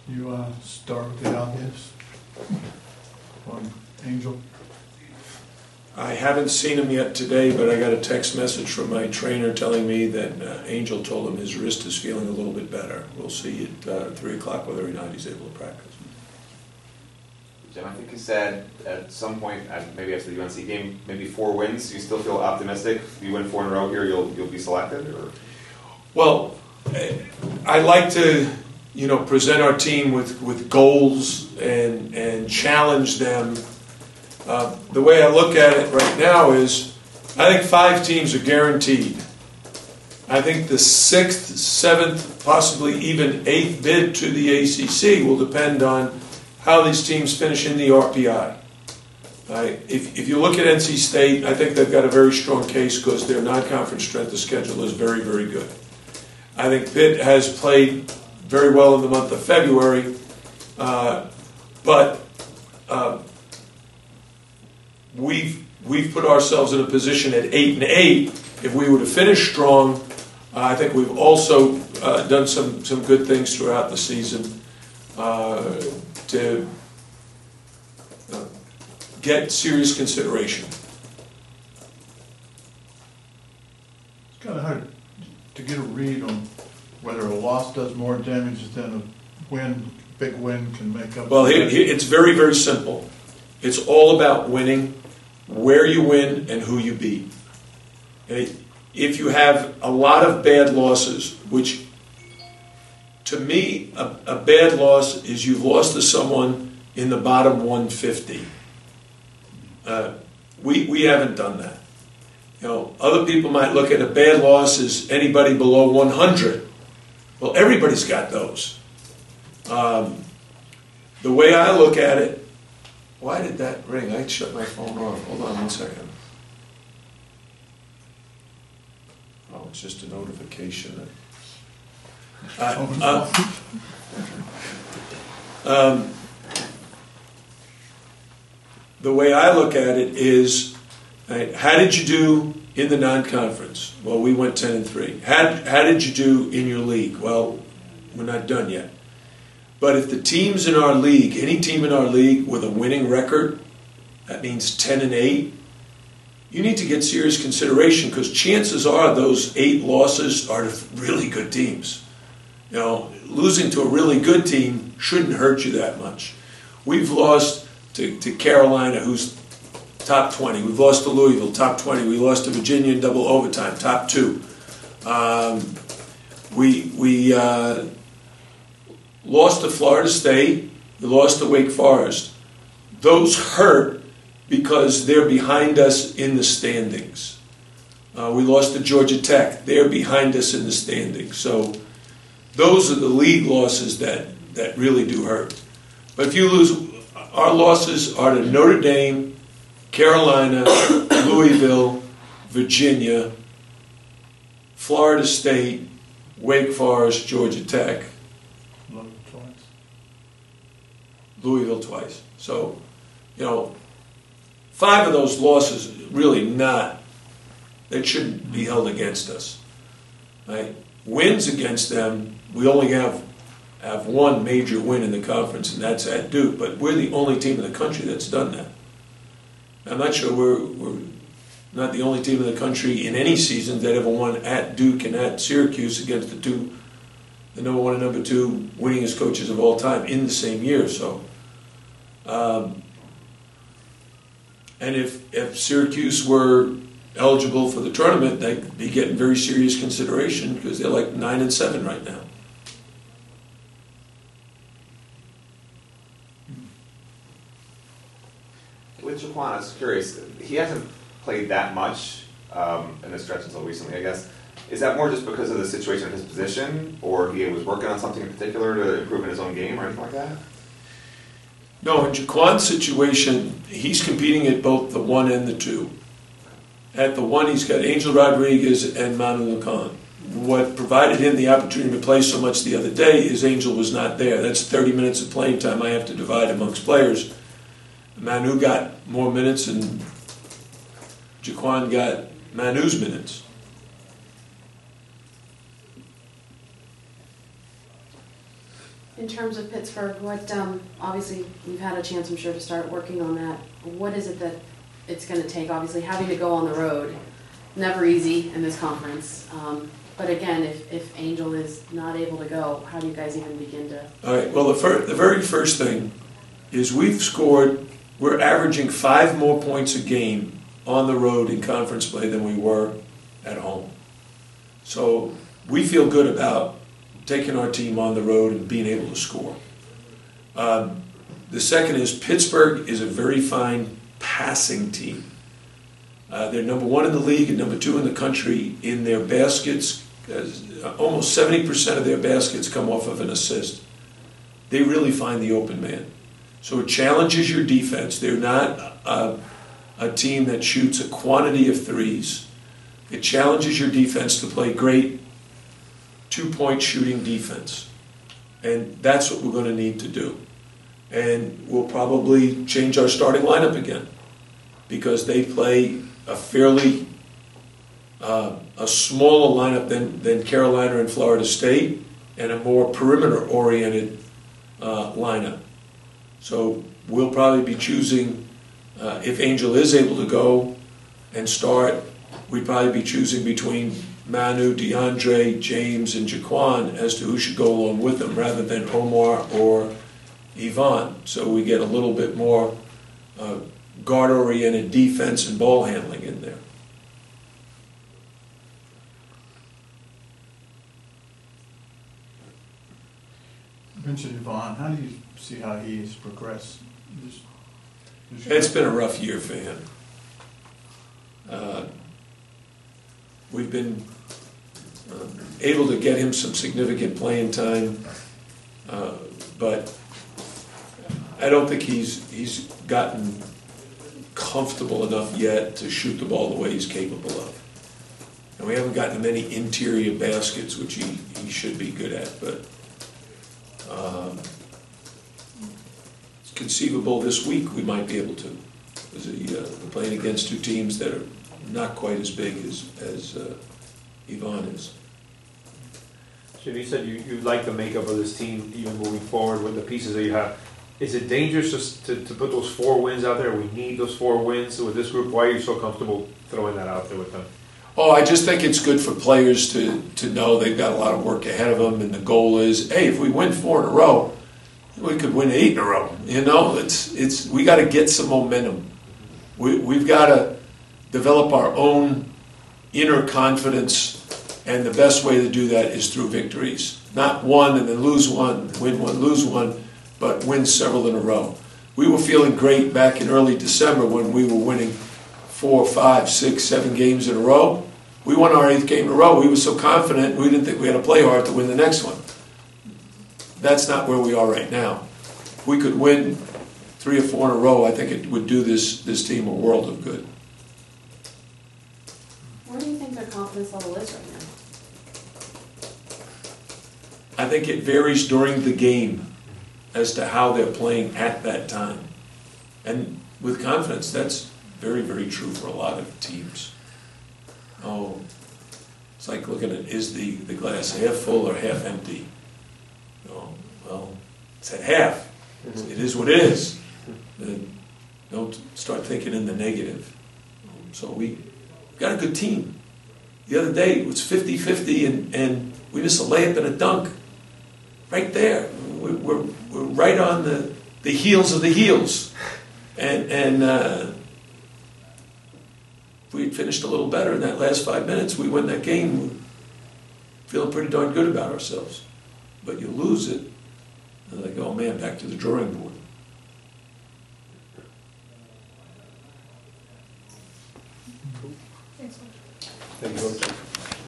You start with the obvious on Angel. I haven't seen him yet today, but I got a text message from my trainer telling me that Angel told him his wrist is feeling a little bit better. We'll see at 3 o'clock whether or not he's able to practice. Jim, I think you said at some point, maybe after the UNC game, maybe 4 wins. Do you still feel optimistic? If you win 4 in a row here, you'll be selected? Or? Well, I like to present our team with goals and challenge them. The way I look at it right now is I think 5 teams are guaranteed. I think the 6th, 7th, possibly even 8th bid to the ACC will depend on how these teams finish in the RPI. If you look at NC State, I think they've got a very strong case because their non-conference strength of schedule is very, very good. I think Pitt has played very well in the month of February, but we've put ourselves in a position at 8-8. If we were to finish strong, I think we've also done some good things throughout the season to get serious consideration. It's kind of hard to get a read on whether a loss does more damage than a win. Big win can make up. Well, it's very, very simple. It's all about winning, where you win, and who you beat. If you have a lot of bad losses, which to me, a bad loss is you've lost to someone in the bottom 150. We haven't done that. Other people might look at a bad loss as anybody below 100. Well, everybody's got those. The way I look at it, why did that ring? I shut my phone off. Hold on 1 second. Oh, it's just a notification. The way I look at it is, how did you do in the non-conference? Well, we went 10-3. How did you do in your league? Well, we're not done yet. But if the teams in our league, any team in our league with a winning record, that means 10-8, you need to get serious consideration because chances are those 8 losses are to really good teams. Losing to a really good team shouldn't hurt you that much. We've lost to Carolina, who's top 20. We've lost to Louisville, top 20. We lost to Virginia in double overtime, top 2. We lost to Florida State. We lost to Wake Forest. Those hurt because they're behind us in the standings. We lost to Georgia Tech. They're behind us in the standings. So those are the league losses that really do hurt. But if you lose, our losses are to Notre Dame, Carolina, Louisville, Virginia, Florida State, Wake Forest, Georgia Tech. Louisville twice. So, 5 of those losses really they shouldn't be held against us. Right? Wins against them, we only have one major win in the conference, and that's at Duke. But we're the only team in the country that's done that. I'm not sure we're not the only team in the country in any season that ever won at Duke and at Syracuse against the number 1 and number 2 winningest coaches of all time in the same year. So, and if Syracuse were eligible for the tournament, they'd be getting very serious consideration because they're like 9-7 right now. With Jaquan, I was curious. He hasn't played that much in this stretch until recently, I guess. Is that more just because of the situation of his position, or he was working on something in particular to improve in his own game or anything like that? No, in Jaquan's situation, he's competing at both the 1 and the 2. At the 1, he's got Angel Rodriguez and Manu Lacan. What provided him the opportunity to play so much the other day is Angel was not there. That's 30 minutes of playing time I have to divide amongst players. Manu got more minutes, and Jaquan got Manu's minutes. In terms of Pittsburgh, what, obviously, you've had a chance, I'm sure, to start working on that. What is it that it's going to take? Obviously, having to go on the road, never easy in this conference. But again, if Angel is not able to go, how do you guys even begin to? All right, well, the very first thing is we're averaging 5 more points a game on the road in conference play than we were at home. So we feel good about taking our team on the road and being able to score. The second is Pittsburgh is a very fine passing team. They're number 1 in the league and number 2 in the country in their baskets. Almost 70% of their baskets come off of an assist. They really find the open man. So it challenges your defense. They're not a team that shoots a quantity of threes. It challenges your defense to play great 2-point shooting defense. And that's what we're going to need to do. And we'll probably change our starting lineup again because they play a fairly a smaller lineup than Carolina and Florida State and a more perimeter-oriented lineup. So we'll probably be choosing, if Angel is able to go and start, we'd probably be choosing between Manu, DeAndre, James, and Jaquan as to who should go along with them rather than Omar or Yvonne. So we get a little bit more guard-oriented defense and ball handling in there. You mentioned Yvonne. How do you see how he has progressed this year? It's been a rough year for him. We've been able to get him some significant playing time, but I don't think he's gotten comfortable enough yet to shoot the ball the way he's capable of. And we haven't gotten many interior baskets, which he should be good at, but it's conceivable this week we might be able to. Because we're playing against 2 teams that are not quite as big as Yvonne is. Jim, you said you like the makeup of this team even moving forward with the pieces that you have. Is it dangerous just to put those 4 wins out there? We need those 4 wins with this group. Why are you so comfortable throwing that out there with them? Oh, I just think it's good for players to know they've got a lot of work ahead of them, and the goal is, hey, if we win 4 in a row, we could win 8 in a row. You know, it's we got to get some momentum. We've got to develop our own inner confidence, and the best way to do that is through victories. Not one and then lose one, win one, lose one, but win several in a row. We were feeling great back in early December when we were winning 4, 5, 6, 7 games in a row. We won our 8th game in a row. We were so confident we didn't think we had to play hard to win the next one. That's not where we are right now. If we could win 3 or 4 in a row, I think it would do this team a world of good. Where do you think their confidence level is right now? I think it varies during the game as to how they're playing at that time. And with confidence, that's very, very true for a lot of teams. Oh, it's like looking at, is the glass half full or half empty? Oh, well, it's at half. It is what it is. Don't start thinking in the negative. So we got a good team. The other day it was 50-50 and we missed a layup and a dunk. Right there. We're right on the heels of the heels. And if we had finished a little better in that last 5 minutes, we win that game, we're feeling pretty darn good about ourselves. But you lose it, and like, oh man, back to the drawing board. Thank you.